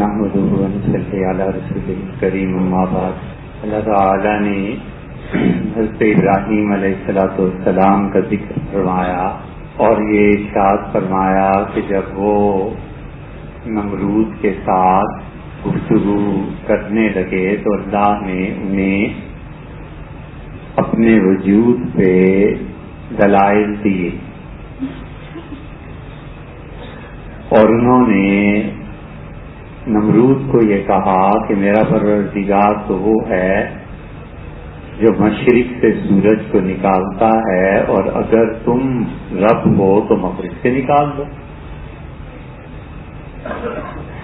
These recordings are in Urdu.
نحمدہ و نصلی علی رسولہ الکریم اما بعد. اللہ تعالی نے حضرت ابراہیم علیہ السلام کا ذکر فرمایا اور یہ ارشاد فرمایا کہ جب وہ نمرود کے ساتھ گفتگو کرنے لگے تو اللہ نے انہیں اپنے وجود پہ دلائل دیے اور انہوں نے نمرود کو یہ کہا کہ میرا پروردگار تو وہ ہے جو مشرق سے سورج کو نکالتا ہے اور اگر تم رب ہو تو مغرب سے نکال دو.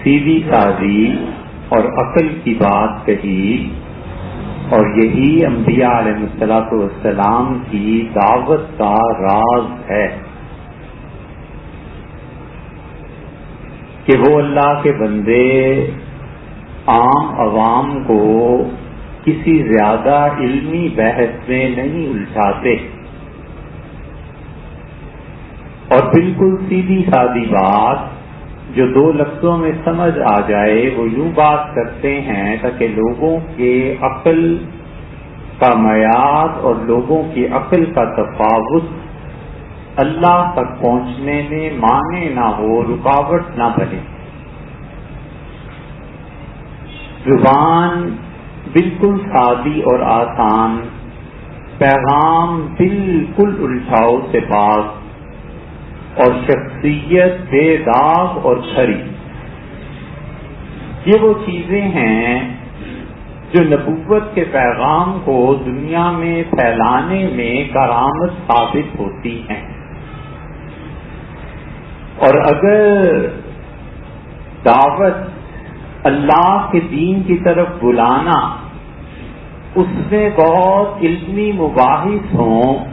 سیدھی سادی اور عقل کی بات کہی اور یہی انبیاء علیہ السلام کی دعوت کا راز ہے کہ وہ اللہ کے بندے عام عوام کو کسی زیادہ علمی بحث میں نہیں الجھاتے اور بالکل سیدھی سادی بات جو دو لفظوں میں سمجھ آ جائے وہ یوں بات کرتے ہیں تاکہ لوگوں کے عقل کا معیار اور لوگوں کی عقل کا تفاوت اللہ تک پہنچنے میں مانے نہ ہو، رکاوٹ نہ بنے. زبان بالکل سادی اور آسان، پیغام بالکل الجھاؤ سے پاک اور شخصیت بے داغ اور کھری. یہ وہ چیزیں ہیں جو نبوت کے پیغام کو دنیا میں پھیلانے میں کرامت ثابت ہوتی ہیں. اور اگر دعوت اللہ کے دین کی طرف بلانا اس میں بہت علمی مباحث ہوں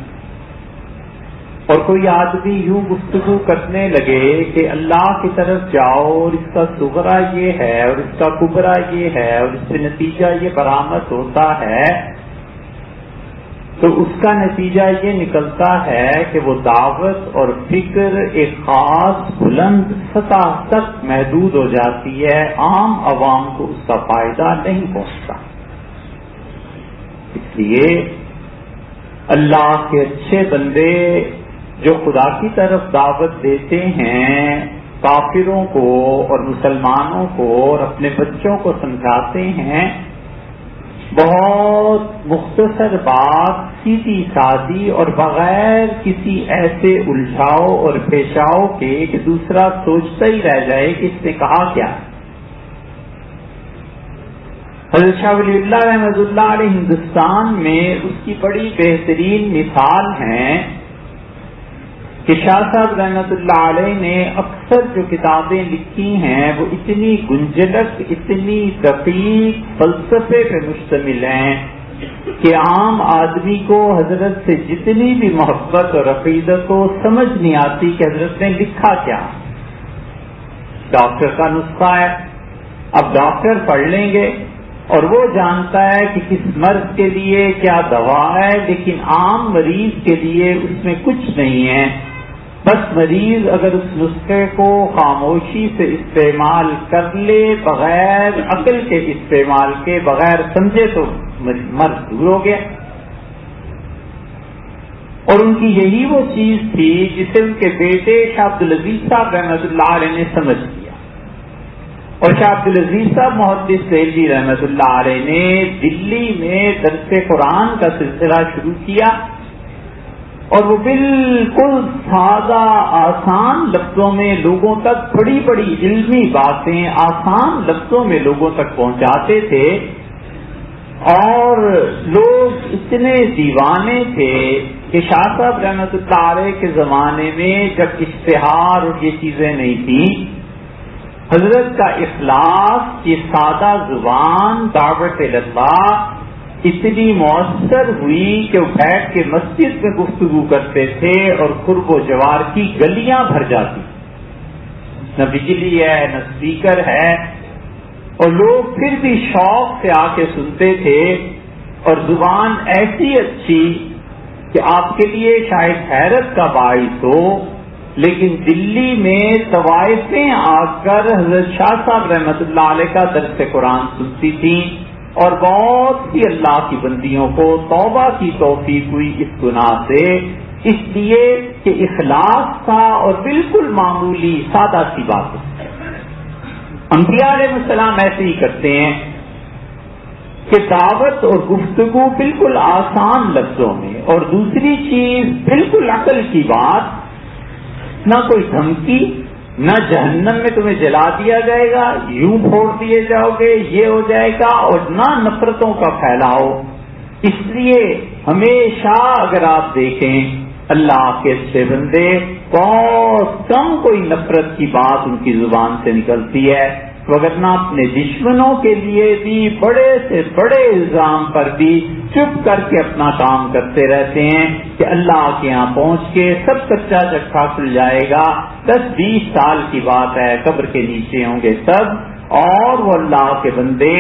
اور کوئی آدمی یوں گفتگو کرنے لگے کہ اللہ کی طرف جاؤ اور اس کا صغرا یہ ہے اور اس کا کبرا یہ ہے اور اس سے نتیجہ یہ برآمد ہوتا ہے، تو اس کا نتیجہ یہ نکلتا ہے کہ وہ دعوت اور فکر ایک خاص بلند سطح تک محدود ہو جاتی ہے، عام عوام کو اس کا فائدہ نہیں پہنچتا. اس لیے اللہ کے اچھے بندے جو خدا کی طرف دعوت دیتے ہیں، کافروں کو اور مسلمانوں کو اور اپنے بچوں کو سمجھاتے ہیں، بہت مختصر بات سیدھی سادی اور بغیر کسی ایسے الجھاؤ اور پیشاؤ کے کہ دوسرا سوچتا ہی رہ جائے کہ اس نے کہا کیا. حضرت شاہ ولی اللہ رحمۃ اللہ علیہ ہندوستان میں اس کی بڑی بہترین مثال ہے کہ شاہ صاحب رحمۃ اللہ علیہ نے اکثر جو کتابیں لکھی ہیں وہ اتنی گنجلک، اتنی دقیق فلسفے پہ مشتمل ہیں کہ عام آدمی کو حضرت سے جتنی بھی محبت اور عقیدت کو سمجھ نہیں آتی کہ حضرت نے لکھا کیا. ڈاکٹر کا نسخہ ہے، اب ڈاکٹر پڑھ لیں گے اور وہ جانتا ہے کہ کس مرض کے لیے کیا دوا ہے، لیکن عام مریض کے لیے اس میں کچھ نہیں ہے. بس مریض اگر اس نسخے کو خاموشی سے استعمال کر لے، بغیر عقل کے استعمال کے، بغیر سمجھے، تو مرض دور ہو گیا. اور ان کی یہی وہ چیز تھی جسے ان کے بیٹے شاہ عبدالعزیز صاحب رحمۃ اللہ علیہ نے سمجھ لیا. اور شاہ عبدالعزیز صاحب محدث دہلوی رحمۃ اللہ علیہ نے دلی میں درس قرآن کا سلسلہ شروع کیا اور وہ بالکل سادہ آسان لفظوں میں لوگوں تک بڑی بڑی علمی باتیں آسان لفظوں میں لوگوں تک پہنچاتے تھے. اور لوگ اتنے دیوانے تھے کہ شاہ صاحب رحمۃ اللہ علیہ کے زمانے میں جب اشتہار اور یہ چیزیں نہیں تھیں، حضرت کا اخلاص، یہ سادہ زبان دعوت اللہ اتنی مؤثر ہوئی کہ وہ بیٹھ کے مسجد میں گفتگو کرتے تھے اور قرب و جوار کی گلیاں بھر جاتی. نہ بجلی ہے نہ اسپیکر ہے اور لوگ پھر بھی شوق سے آ کے سنتے تھے. اور زبان ایسی اچھی کہ آپ کے لیے شاید حیرت کا باعث ہو لیکن دلی میں طوائفیں آ کر حضرت شاہ صاحب رحمۃ اللہ علیہ کا درس قرآن سنتی تھیں، اور بہت سی اللہ کی بندیوں کو توبہ کی توفیق ہوئی اس گناہ سے، اس لیے کہ اخلاص تھا اور بالکل معمولی سادہ سی بات ہے۔ انبیاء علیہ السلام ایسے ہی کرتے ہیں کہ دعوت اور گفتگو بالکل آسان لفظوں میں، اور دوسری چیز بالکل عقل کی بات، نہ کوئی دھمکی، نہ جہنم میں تمہیں جلا دیا جائے گا، یوں پھوڑ دیے جاؤ گے، یہ ہو جائے گا، اور نہ نفرتوں کا پھیلاؤ۔ اس لیے ہمیشہ اگر آپ دیکھیں اللہ کے اچھے بندے بہت کم کوئی نفرت کی بات ان کی زبان سے نکلتی ہے، وگرنہ اپنے دشمنوں کے لیے بھی بڑے سے بڑے الزام پر بھی چپ کر کے اپنا کام کرتے رہتے ہیں کہ اللہ کے یہاں پہنچ کے سب کچا چکھا کھل جائے گا، 10-20 سال کی بات ہے، قبر کے نیچے ہوں گے سب، اور وہ اللہ کے بندے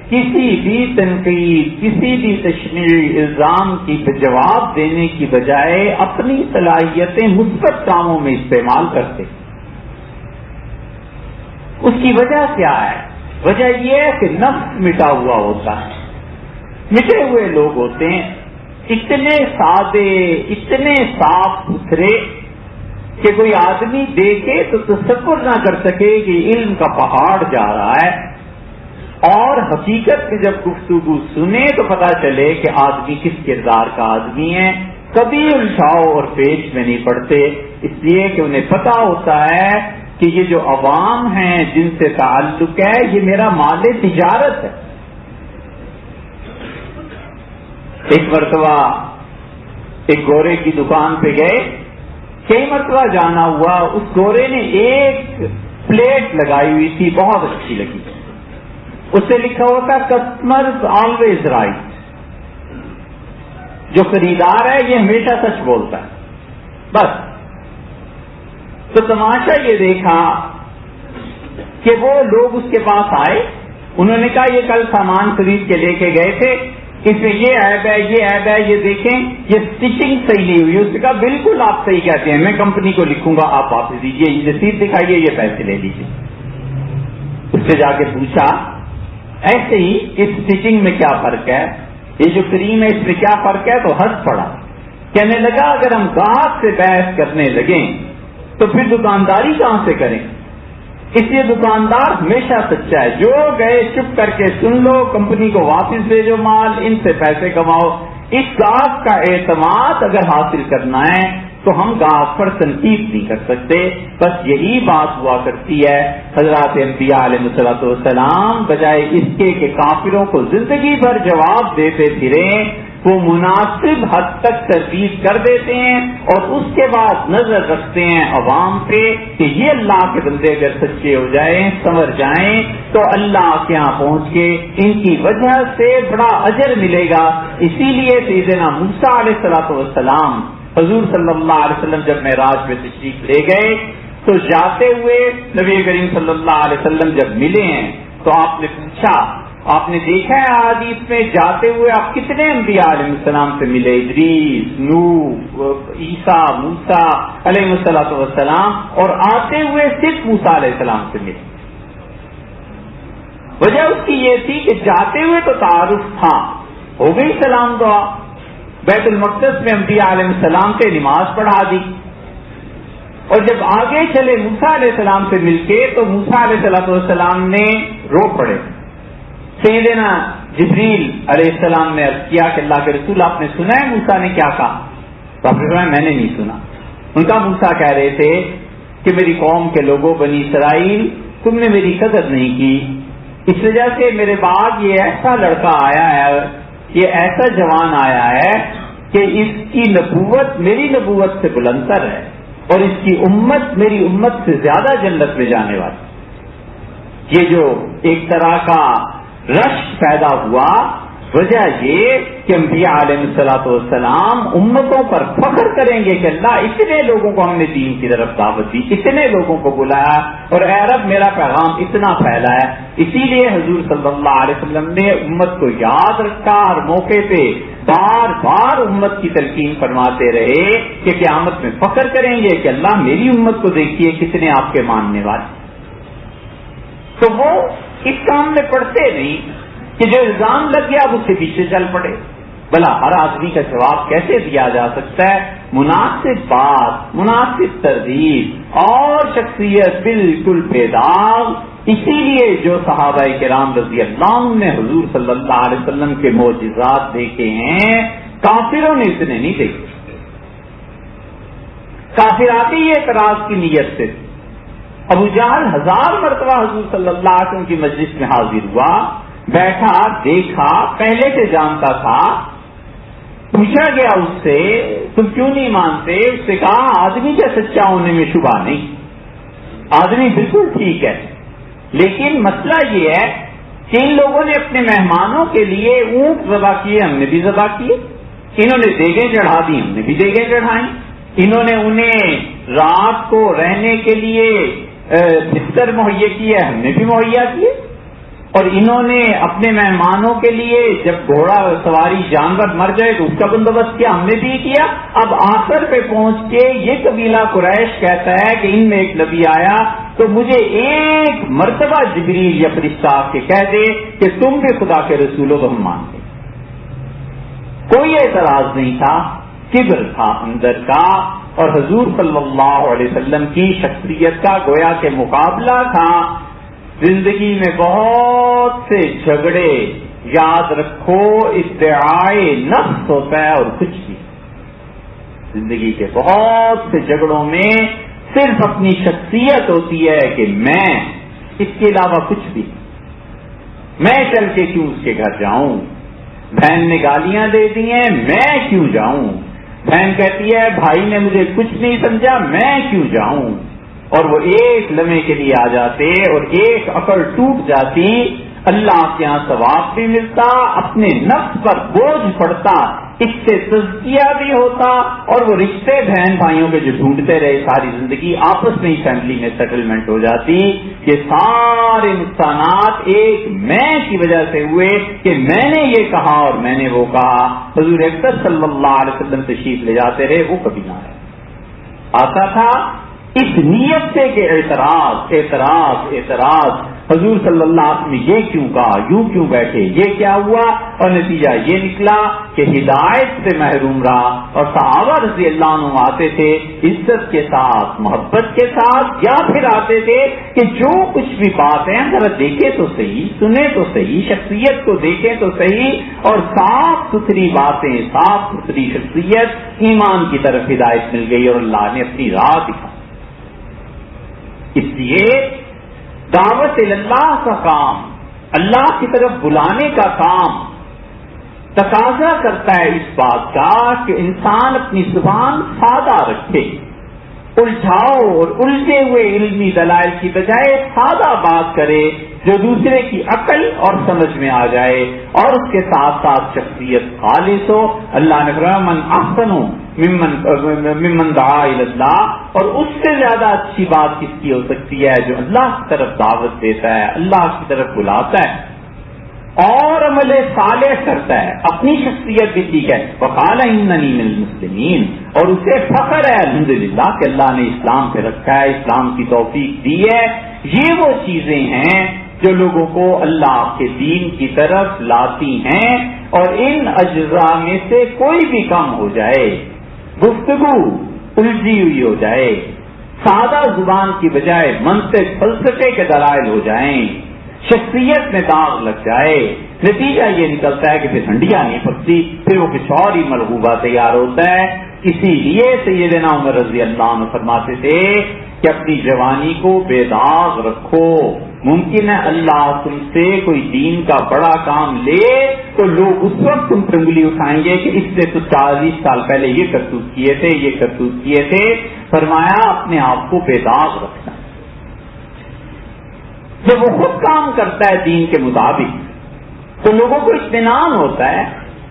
کسی بھی تنقید، کسی بھی تشنیعی الزام کی جواب دینے کی بجائے اپنی صلاحیتیں مثبت کاموں میں استعمال کرتے۔ اس کی وجہ کیا ہے؟ وجہ یہ ہے کہ نفس مٹا ہوا ہوتا ہے، مٹے ہوئے لوگ ہوتے ہیں، اتنے سادے، اتنے صاف ستھرے کہ کوئی آدمی دیکھے تو تصور نہ کر سکے کہ علم کا پہاڑ جا رہا ہے، اور حقیقت میں جب گفتگو سنے تو پتہ چلے کہ آدمی کس کردار کا آدمی ہے۔ کبھی الجھاؤ اور پیش میں نہیں پڑتے، اس لیے کہ انہیں پتہ ہوتا ہے کہ یہ جو عوام ہیں جن سے تعلق ہے یہ میرا مال تجارت ہے۔ ایک مرتبہ ایک گورے کی دکان پہ گئے، کئی مرتبہ جانا ہوا، اس گورے نے ایک پلیٹ لگائی ہوئی تھی، بہت اچھی لگی، اس سے لکھا ہوا تھا کسٹمرز آلویز رائٹ، جو خریدار ہے یہ ہمیشہ سچ بولتا ہے، بس۔ تو تماشا یہ دیکھا کہ وہ لوگ اس کے پاس آئے، انہوں نے کہا یہ کل سامان خرید کے لے کے گئے تھے، اس میں یہ عیب ہے، یہ عیب ہے، یہ دیکھیں یہ سٹچنگ صحیح نہیں ہوئی۔ اس نے کہا بالکل آپ صحیح کہتے ہیں، میں کمپنی کو لکھوں گا، آپ واپس دیجیے، یہ رسید دکھائیے، یہ پیسے لے لیجیے۔ اس سے جا کے پوچھا ایسے ہی اس سٹچنگ میں کیا فرق ہے، یہ جو کریم ہے اس میں کیا فرق ہے، تو ہنس پڑا، کہنے لگا اگر ہم گاہک سے بحث کرنے لگیں تو پھر دکانداری کہاں سے کریں؟ اس لیے دکاندار ہمیشہ سچا ہے، جو گئے چپ کر کے سن لو، کمپنی کو واپس بھیجو مال، ان سے پیسے کماؤ۔ اس گاہک کا اعتماد اگر حاصل کرنا ہے تو ہم گاہک پر تنقید نہیں کر سکتے، بس یہی بات ہوا کرتی ہے۔ حضرات انبیاء علیہ السلام بجائے اس کے کہ کافروں کو زندگی بھر جواب دیتے پھریں، وہ مناسب حد تک تردید کر دیتے ہیں اور اس کے بعد نظر رکھتے ہیں عوام پہ کہ یہ اللہ کے بندے اگر سچے ہو جائیں، سنور جائیں، تو اللہ کے یہاں پہنچ کے ان کی وجہ سے بڑا اجر ملے گا۔ اسی لیے سیدنا موسیٰ علیہ السلام حضور صلی اللہ علیہ وسلم جب معراج میں تشریف لے گئے تو جاتے ہوئے نبی کریم صلی اللہ علیہ وسلم جب ملے ہیں تو آپ نے پوچھا، آپ نے دیکھا ہے حدیث میں جاتے ہوئے آپ کتنے انبیاء علیہ السلام سے ملے، ادریس، نوح، عیسیٰ، موسیٰ علیہ السلام، اور آتے ہوئے صرف موسیٰ علیہ السلام سے ملے۔ وجہ اس کی یہ تھی کہ جاتے ہوئے تو تعارف تھا، ہو گئی سلام دعا، بیت المقدس میں انبیاء علیہ السلام سے نماز پڑھا دی، اور جب آگے چلے موسیٰ علیہ السلام سے مل کے تو موسیٰ علیہ السلام نے رو پڑے۔ سیدنا جبریل علیہ السلام نے عرض کیا کہ اللہ کے رسول آپ نے سنا ہے موسیٰ نے کیا کہا؟ تو آپ نے کہا میں نے نہیں سنا۔ ان کا موسیٰ کہہ رہے تھے کہ میری قوم کے لوگوں بنی اسرائیل تم نے میری قدر نہیں کی، اس وجہ سے میرے بعد یہ ایسا لڑکا آیا ہے، یہ ایسا جوان آیا ہے کہ اس کی نبوت میری نبوت سے بلندتر ہے اور اس کی امت میری امت سے زیادہ جنت میں جانے والی۔ یہ جو ایک طرح کا رش پیدا ہوا، وجہ یہ کہ انبیاء علیہ السلام امتوں پر فخر کریں گے کہ اللہ اتنے لوگوں کو ہم نے دین کی طرف دعوت دی، اتنے لوگوں کو بلایا، اور اے رب میرا پیغام اتنا پھیلا ہے۔ اسی لیے حضور صلی اللہ علیہ وسلم نے امت کو یاد رکھا، ہر موقع پہ بار بار امت کی تلقین فرماتے رہے کہ قیامت میں فخر کریں گے کہ اللہ میری امت کو دیکھیے کتنے آپ کے ماننے والے. تو وہ اس کام میں پڑتے نہیں کہ جو الزام لگ گیا اب اس کے پیچھے چل پڑے. بھلا ہر آدمی کا جواب کیسے دیا جا سکتا ہے؟ مناسب بات، مناسب ترغیب اور شخصیت بالکل بیدار. اسی لیے جو صحابہ کرام رضی اللہ عنہ نے حضور صلی اللہ علیہ وسلم کے معجزات دیکھے ہیں کافروں نے اتنے نہیں دیکھے. کافراتی یہ اعتراض کی نیت سے ابو جہل 1000 مرتبہ حضور صلی اللہ علیہ وسلم کی مجلس میں حاضر ہوا، بیٹھا، دیکھا، پہلے سے جانتا تھا. پوچھا گیا اس سے تم کیوں نہیں مانتے؟ اس سے کہا آدمی کا سچا ہونے میں شبہ نہیں، آدمی بالکل ٹھیک ہے، لیکن مسئلہ یہ ہے کہ ان لوگوں نے اپنے مہمانوں کے لیے اونٹ ذبح کیے، ہم نے بھی ذبح کیے. انہوں نے دیگیں چڑھا دی، ہم نے بھی دیگیں چڑھائیں. انہوں نے انہیں رات کو رہنے کے لیے بستر مہیا کیے، ہم نے بھی مہیا کیے. اور انہوں نے اپنے مہمانوں کے لیے جب گھوڑا سواری جانور مر جائے تو اس کا بندوبست کیا، ہم نے بھی کیا. اب آخر پہ پہنچ کے یہ قبیلہ قریش کہتا ہے کہ ان میں ایک نبی آیا تو مجھے ایک مرتبہ جبریل یا فرشتہ آ کے کہہ دے کہ تم بھی خدا کے رسولوں کو ہم مانتے. کوئی اعتراض نہیں تھا، کبر تھا اندر کا، اور حضور صلی اللہ علیہ وسلم کی شخصیت کا گویا کے مقابلہ تھا. زندگی میں بہت سے جھگڑے، یاد رکھو ادعائے نفس ہوتا ہے اور کچھ بھی. زندگی کے بہت سے جھگڑوں میں صرف اپنی شخصیت ہوتی ہے کہ میں، اس کے علاوہ کچھ بھی. میں چل کے کیوں اس کے گھر جاؤں؟ بہن نے گالیاں دے دی ہیں، میں کیوں جاؤں؟ بہن کہتی ہے بھائی نے مجھے کچھ نہیں سمجھا، میں کیوں جاؤں؟ اور وہ ایک لمحے کے لیے آ جاتے اور ایک عقل ٹوٹ جاتی. اللہ کے یہاں ثواب بھی ملتا، اپنے نفس پر بوجھ پڑتا، اس سے تزکیہ بھی ہوتا، اور وہ رشتے بہن بھائیوں کے جو ڈھونڈتے رہے ساری زندگی آپس میں ہی فیملی میں سیٹلمنٹ ہو جاتی. یہ سارے نقصانات ایک میں کی وجہ سے ہوئے کہ میں نے یہ کہا اور میں نے وہ کہا. حضور اکرم صلی اللہ علیہ وسلم تشریف لے جاتے رہے، وہ کبھی نہ آتا تھا اس نیت سے کہ اعتراض اعتراض اعتراض. حضور صلی اللہ علیہ وسلم نے یہ کیوں کہا، یوں کیوں بیٹھے، یہ کیا ہوا؟ اور نتیجہ یہ نکلا کہ ہدایت سے محروم رہا. اور صحابہ رضی اللہ عنہ آتے تھے عزت کے ساتھ، محبت کے ساتھ، یا پھر آتے تھے کہ جو کچھ بھی بات ہے ذرا دیکھے تو صحیح، سنے تو صحیح، شخصیت کو دیکھیں تو صحیح، اور صاف ستھری باتیں، صاف ستھری شخصیت، ایمان کی طرف ہدایت مل گئی اور اللہ نے اپنی راہ دکھا. اس لیے دعوت اللہ کا کام، اللہ کی طرف بلانے کا کام تقاضا کرتا ہے اس بات کا کہ انسان اپنی زبان سادہ رکھے، الجھاؤ اور الجھے ہوئے علمی دلائل کی بجائے سادہ بات کرے جو دوسرے کی عقل اور سمجھ میں آ جائے، اور اس کے ساتھ ساتھ شخصیت خالص ہو. اللہ نے فرمایا من احسن ممن دعا الی اللہ، اور اس سے زیادہ اچھی بات کس کی ہو سکتی ہے جو اللہ کی طرف دعوت دیتا ہے، اللہ کی طرف بلاتا ہے اور عمل صالح کرتا ہے. اپنی شخصیت بھی ٹھیک ہے. وقال اننی من المسلمین، اور اسے فخر ہے الحمدللہ کہ اللہ نے اسلام پہ رکھا ہے، اسلام کی توفیق دی ہے. یہ وہ چیزیں ہیں جو لوگوں کو اللہ کے دین کی طرف لاتی ہیں. اور ان اجزاء میں سے کوئی بھی کم ہو جائے، گفتگو الجھی ہوئی ہو جائے، سادہ زبان کی بجائے منطق فلسفے کے دلائل ہو جائیں، شخصیت میں داغ لگ جائے، نتیجہ یہ نکلتا ہے کہ پھر ہنڈیاں نہیں پکتی، پھر وہ کچھ اور ہی ملغوبہ تیار ہوتا ہے. اسی لیے سیدنا عمر رضی اللہ عنہ فرماتے تھے کہ اپنی جوانی کو بے داغ رکھو. ممکن ہے اللہ تم سے کوئی دین کا بڑا کام لے تو لوگ اس وقت تم پر انگلی اٹھائیں گے کہ اس سے تو 40 سال پہلے یہ کرتوت کیے تھے، یہ کرتوت کیے تھے. فرمایا اپنے آپ کو بے داغ رکھنا. جب وہ خود کام کرتا ہے دین کے مطابق تو لوگوں کو اطمینان ہوتا ہے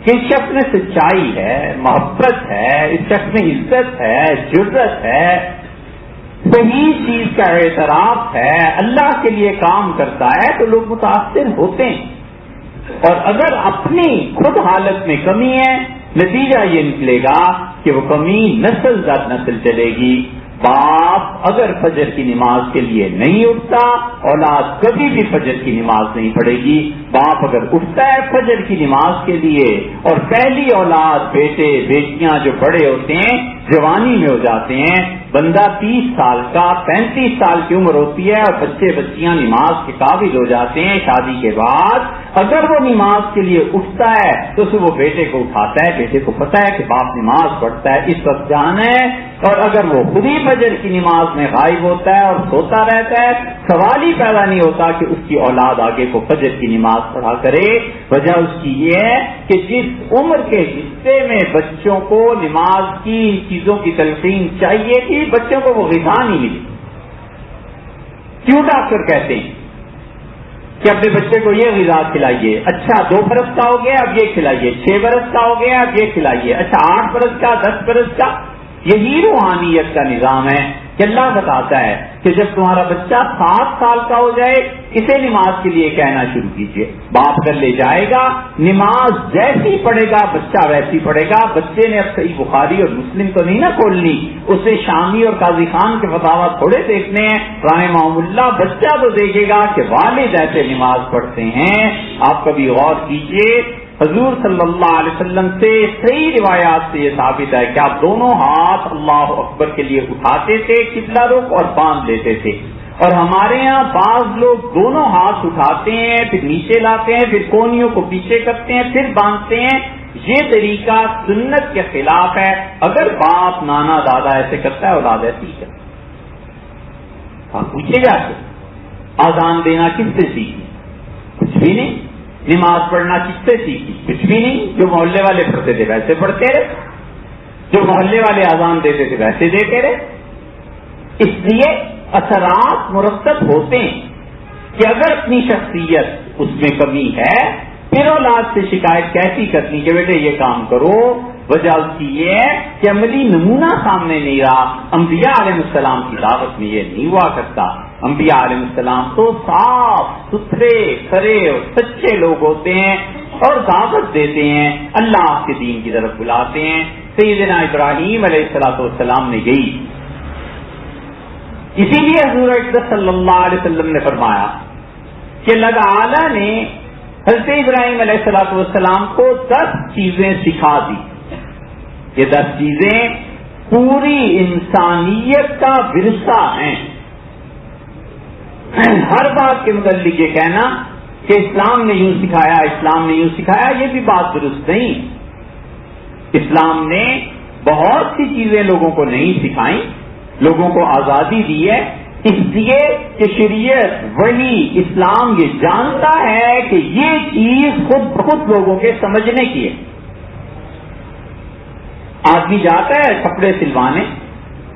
کہ اس شخص میں سچائی ہے، محبت ہے، اس شخص میں عزت ہے، جرت ہے، صحیح چیز کا اعتراف ہے، اللہ کے لیے کام کرتا ہے، تو لوگ متاثر ہوتے ہیں. اور اگر اپنی خود حالت میں کمی ہے، نتیجہ یہ نکلے گا کہ وہ کمی نسل در نسل چلے گی۔ باپ اگر فجر کی نماز کے لیے نہیں اٹھتا، اولاد کبھی بھی فجر کی نماز نہیں پڑھے گی۔ باپ اگر اٹھتا ہے فجر کی نماز کے لیے، اور پہلی اولاد بیٹے بیٹیاں جو بڑے ہوتے ہیں جوانی میں ہو جاتے ہیں، بندہ 30 سال کا 35 سال کی عمر ہوتی ہے اور بچے بچیاں نماز کے قابل ہو جاتے ہیں شادی کے بعد، اگر وہ نماز کے لیے اٹھتا ہے تو اسے وہ بیٹے کو اٹھاتا ہے، بیٹے کو پتا ہے کہ باپ نماز پڑھتا ہے، اس وقت جانا ہے۔ اور اگر وہ خود ہی فجر کی نماز میں غائب ہوتا ہے اور سوتا رہتا ہے، سوال ہی پیدا نہیں ہوتا کہ اس کی اولاد آگے کو فجر کی نماز پڑھا کرے۔ وجہ اس کی یہ ہے کہ جس عمر کے حصے میں بچوں کو نماز کی چیزوں کی تلقین چاہیے تھی، بچوں کو وہ غذا نہیں ملی۔ کیوں ڈاکٹر کہتے ہیں کہ اپنے بچے کو یہ غذا کھلائیے، اچھا 2 برس کا ہو گیا اب یہ کھلائیے، 6 برس کا ہو گیا اب یہ کھلائیے، اچھا 8 برس کا 10 برس کا۔ یہی روحانیت کا نظام ہے کہ اللہ بتاتا ہے کہ جب تمہارا بچہ 7 سال کا ہو جائے اسے نماز کے لیے کہنا شروع کیجیے۔ باپ کر لے جائے گا، نماز جیسی پڑھے گا بچہ ویسی پڑھے گا۔ بچے نے اب صحیح بخاری اور مسلم تو نہیں نہ کھولنی، اسے شامی اور قاضی خان کے فتاوی تھوڑے دیکھنے ہیں رحمہم اللہ۔ بچہ تو دیکھے گا کہ والد ایسے نماز پڑھتے ہیں۔ آپ کبھی غور کیجیے، حضور صلی اللہ علیہ وسلم سے صحیح روایات سے یہ ثابت ہے کہ آپ دونوں ہاتھ اللہ اکبر کے لیے اٹھاتے تھے قبلہ رخ اور باندھ لیتے تھے، اور ہمارے ہاں بعض لوگ دونوں ہاتھ اٹھاتے ہیں پھر نیچے لاتے ہیں پھر کونیوں کو پیچھے کرتے ہیں پھر باندھتے ہیں۔ یہ طریقہ سنت کے خلاف ہے۔ اگر باپ نانا دادا ایسے کرتا ہے اولاد ایسی کرتا ہے۔ آپ پوچھے گا کہ اذان دینا کس سے سیکھی؟ کچھ بھی نہیں۔ نماز پڑھنا کس سے سیکھی؟ کچھ بھی نہیں۔ جو محلے والے پڑھتے تھے ویسے پڑھتے رہے، جو محلے والے اذان دیتے تھے ویسے دیتے رہے۔ اس لیے اثرات مرتب ہوتے ہیں کہ اگر اپنی شخصیت اس میں کمی ہے پھر اولاد سے شکایت کیسی کرنی کہ بیٹے یہ کام کرو۔ وجہ اس کی یہ ہے کہ عملی نمونہ سامنے نہیں رہا۔ انبیاء علیہ السلام کی دعوت میں یہ نہیں ہوا کرتا۔ انبیاء علیہ السلام تو صاف ستھرے کھرے اور سچے لوگ ہوتے ہیں اور دعوت دیتے ہیں، اللہ کے دین کی طرف بلاتے ہیں۔ سیدنا ابراہیم علیہ السلام نے یہی، اسی لیے حضور اقدس صلی اللہ علیہ وسلم نے فرمایا کہ اللہ تعالی نے حضرت ابراہیم علیہ السلام کو 10 چیزیں سکھا دی۔ یہ 10 چیزیں پوری انسانیت کا ورثہ ہیں۔ ہر بات کے متعلق یہ کہنا کہ اسلام نے یوں سکھایا، اسلام نے یوں سکھایا، یہ بھی بات درست نہیں۔ اسلام نے بہت سی چیزیں لوگوں کو نہیں سکھائیں، لوگوں کو آزادی دی ہے، اس لیے کہ شریعت وہی اسلام یہ جانتا ہے کہ یہ چیز خود بخود لوگوں کے سمجھنے کی ہے۔ آدمی جاتا ہے کپڑے سلوانے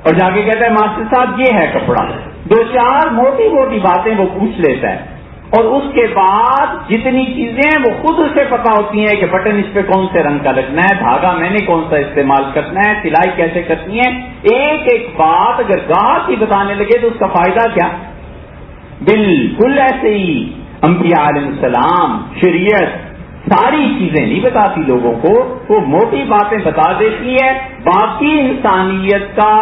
اور جا کے کہتا ہے ماسٹر صاحب یہ ہے کپڑا، 2-4 موٹی موٹی باتیں وہ پوچھ لیتا ہے، اور اس کے بعد جتنی چیزیں ہیں وہ خود اسے پتا ہوتی ہیں کہ بٹن اس پہ کون سے رنگ کا لگنا ہے، دھاگا میں نے کون سا استعمال کرنا ہے، سلائی کیسے کرنی ہے۔ ایک ایک بات اگر گاہک ہی بتانے لگے تو اس کا فائدہ کیا؟ بالکل ایسے ہی انبیاء علیہ السلام شریعت ساری چیزیں نہیں بتاتی لوگوں کو، وہ موٹی باتیں بتا دیتی ہے۔ باقی انسانیت کا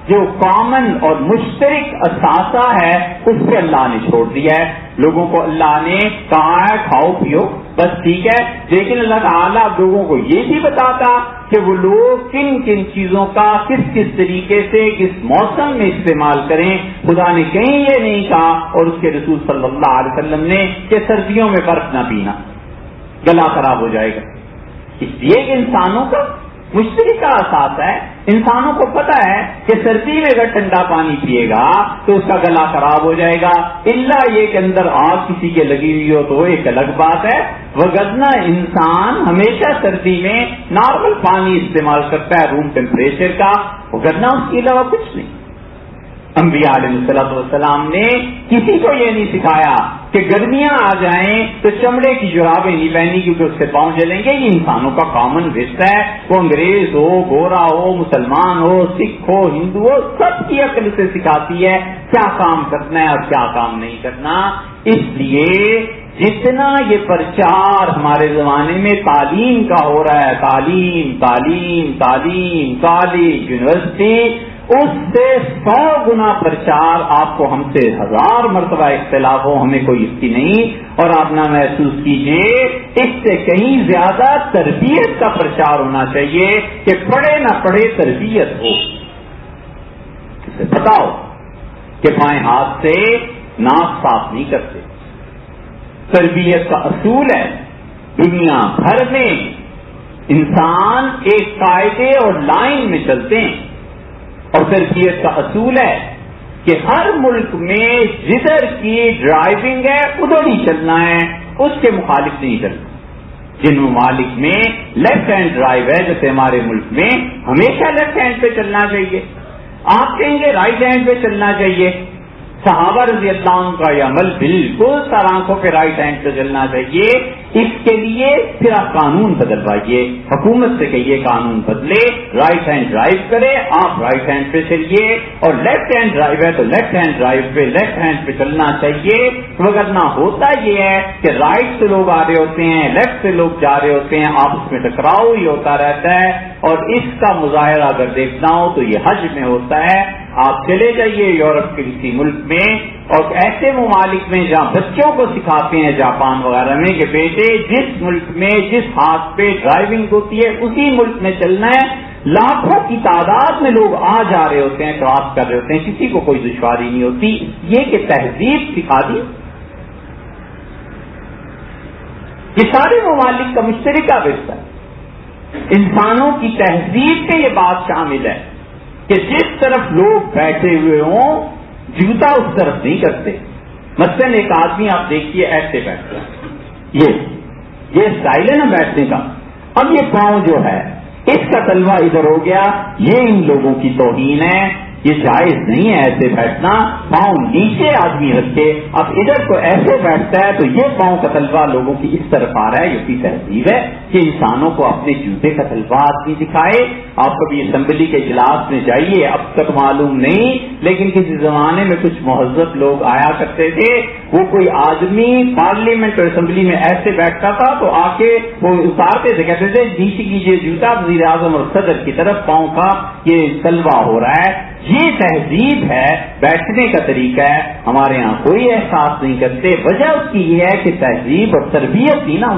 جو کامن اور مشترک اثاثہ ہے اس پہ اللہ نے چھوڑ دیا ہے۔ لوگوں کو اللہ نے کہا ہے کھاؤ پیو بس ٹھیک ہے، لیکن اللہ تعالیٰ لوگوں کو یہ بھی بتاتا کہ وہ لوگ کن کن چیزوں کا کس کس طریقے سے کس موسم میں استعمال کریں۔ خدا نے کہیں یہ نہیں کہا اور اس کے رسول صلی اللہ علیہ وسلم نے کہ سردیوں میں برف نہ پینا، گلا خراب ہو جائے گا۔ اس لیے کہ انسانوں کا مشترکہ اثاثہ ہے، انسانوں کو پتا ہے کہ سردی میں اگر ٹھنڈا پانی پیے گا تو اس کا گلا خراب ہو جائے گا، الا یہ کہ اندر آگ کسی کے لگی ہوئی ہو تو ایک الگ بات ہے، وگرنہ انسان ہمیشہ سردی میں نارمل پانی استعمال کرتا ہے روم ٹیمپریچر کا، وگرنہ اس کے علاوہ کچھ نہیں۔ انبیاء علیہ السلام نے کسی کو یہ نہیں سکھایا کہ گرمیاں آ جائیں تو چمڑے کی جرابیں نہیں پہنی کیونکہ اس سے پاؤں جلیں گے۔ یہ انسانوں کا کامن ورثہ ہے، وہ انگریز ہو، گورا ہو، مسلمان ہو، سکھ ہو، ہندو ہو، سب کی عقل سے سکھاتی ہے کیا کام کرنا ہے اور کیا کام نہیں کرنا۔ اس لیے جتنا یہ پرچار ہمارے زمانے میں تعلیم کا ہو رہا ہے، تعلیم تعلیم تعلیم، کالج یونیورسٹی، اس سے 100 گنا پرچار آپ کو ہم سے 1000 مرتبہ اختلاف ہو، ہمیں کوئی اس کی نہیں، اور آپ نہ محسوس کیجئے اس سے کہیں زیادہ تربیت کا پرچار ہونا چاہیے کہ پڑھے نہ پڑھے تربیت ہو. اسے بتاؤ کہ بائیں ہاتھ سے ناک صاف نہیں کرتے. تربیت کا اصول ہے، دنیا بھر میں انسان ایک قاعدے اور لائن میں چلتے ہیں، اور تربیت کا اصول ہے کہ ہر ملک میں جدھر کی ڈرائیونگ ہے ادھر ہی چلنا ہے، اس کے مخالف نہیں چلنا. جن ممالک میں لیفٹ ہینڈ ڈرائیو ہے، جیسے ہمارے ملک میں ہمیشہ لیفٹ ہینڈ پہ چلنا چاہیے، آپ کہیں گے رائٹ ہینڈ پہ چلنا چاہیے. صحابہ رضی اللہ عنہ کا یہ عمل بالکل سر آنکھوں پہ رائٹ ہینڈ پہ چلنا چاہیے. اس کے لیے پھر آپ قانون بدلوائیے، حکومت سے کہیے قانون بدلے، رائٹ ہینڈ ڈرائیو کرے، آپ رائٹ ہینڈ پہ چلیے، اور لیفٹ ہینڈ ڈرائیو ہے تو لیفٹ ہینڈ ڈرائیو پہ لیفٹ ہینڈ پہ چلنا چاہیے. وگرنہ ہوتا یہ ہے کہ رائٹ سے لوگ آ رہے ہوتے ہیں، لیفٹ سے لوگ جا رہے ہوتے ہیں، آپس میں ٹکراؤ ہی ہوتا رہتا ہے. اور اس کا مظاہرہ اگر دیکھنا ہو تو یہ حج میں ہوتا ہے. آپ چلے جائیے یورپ کے کسی ملک میں اور ایسے ممالک میں جہاں بچوں کو سکھاتے ہیں، جاپان وغیرہ میں، کہ بیٹے جس ملک میں جس ہاتھ پہ ڈرائیونگ ہوتی ہے اسی ملک میں چلنا ہے. لاکھوں کی تعداد میں لوگ آ جا رہے ہوتے ہیں، کراس کر رہے ہوتے ہیں، کسی کو کوئی دشواری نہیں ہوتی. یہ کہ تہذیب سکھا دی. یہ سارے ممالک کا مشترکہ ورثہ ہے. انسانوں کی تہذیب میں یہ بات شامل ہے کہ جس طرف لوگ بیٹھے ہوئے ہوں جوتا اس طرف نہیں کرتے. مثلاً ایک آدمی آپ دیکھیے ایسے بیٹھتا ہے، یہ اسٹائل ہے نا بیٹھنے کا. اب یہ پاؤں جو ہے اس کا تلوا ادھر ہو گیا، یہ ان لوگوں کی توہین ہے، یہ جائز نہیں ہے ایسے بیٹھنا. پاؤں نیچے آدمی رکھے، اب ادھر کو ایسے بیٹھتا ہے تو یہ پاؤں کا تلوا لوگوں کی اس طرف آ رہا ہے. یہ تہذیب ہے کہ انسانوں کو اپنے جوتے کا تلوا آدمی دکھائے. آپ کبھی اسمبلی کے اجلاس میں جائیے، اب تک معلوم نہیں لیکن کسی زمانے میں کچھ مہذب لوگ آیا کرتے تھے، وہ کوئی آدمی پارلیمنٹ اور اسمبلی میں ایسے بیٹھتا تھا تو آ کے وہ اتارتے تھے، کہتے تھے نیچے کیجیے جوتا، وزیر اعظم اور صدر کی طرف پاؤں کا یہ تلوا ہو رہا ہے. یہ تہذیب ہے، بیٹھنے کا طریقہ ہے. ہمارے ہاں کوئی احساس نہیں کرتے. وجہ اس کی یہ ہے کہ تہذیب اور تربیت نہیں نا.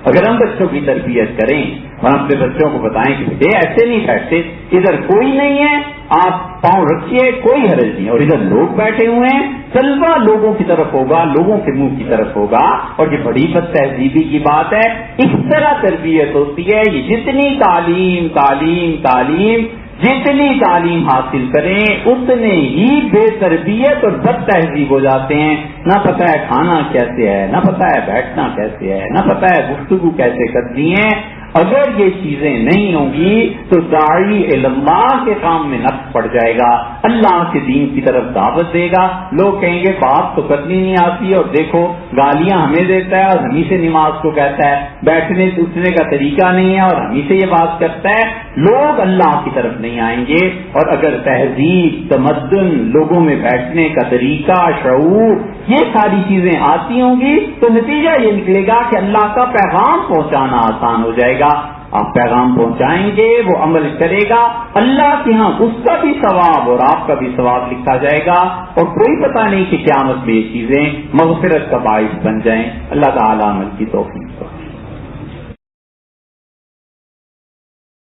اگر ہم بچوں کی تربیت کریں اور اپنے بچوں کو بتائیں کہ بیٹے ایسے نہیں بیٹھتے، ادھر کوئی نہیں ہے، آپ پاؤں رکھیے، کوئی حرج نہیں، اور ادھر لوگ بیٹھے ہوئے ہیں، تلوا لوگوں کی طرف ہوگا، لوگوں کے منہ کی طرف ہوگا، اور یہ بڑی بد تہذیبی کی بات ہے. اس طرح تربیت ہوتی ہے. یہ جتنی تعلیم تعلیم تعلیم جتنی تعلیم حاصل کریں اتنے ہی بے تربیت اور بد تہذیب ہو جاتے ہیں. نہ پتہ ہے کھانا کیسے ہے، نہ پتہ ہے بیٹھنا کیسے ہے، نہ پتہ ہے گفتگو کیسے کرنی ہے. اگر یہ چیزیں نہیں ہوں گی تو داعی اللہ کے کام میں نقص پڑ جائے گا. اللہ کے دین کی طرف دعوت دے گا، لوگ کہیں گے بات تو کرنی نہیں آتی اور دیکھو گالیاں ہمیں دیتا ہے اور ہمیں سے نماز کو کہتا ہے، بیٹھنے اٹھنے کا طریقہ نہیں ہے اور ہمیں سے یہ بات کرتا ہے. لوگ اللہ کی طرف نہیں آئیں گے. اور اگر تہذیب، تمدن، لوگوں میں بیٹھنے کا طریقہ، شعور، یہ ساری چیزیں آتی ہوں گی تو نتیجہ یہ نکلے گا کہ اللہ کا پیغام پہنچانا آسان ہو جائے گا. آپ پیغام پہنچائیں گے، وہ عمل کرے گا، اللہ کے ہاں اس کا بھی ثواب اور آپ کا بھی ثواب لکھا جائے گا. اور کوئی پتہ نہیں کہ قیامت میں یہ چیزیں مغفرت کا باعث بن جائیں. اللہ تعالی عمل کی توفیق.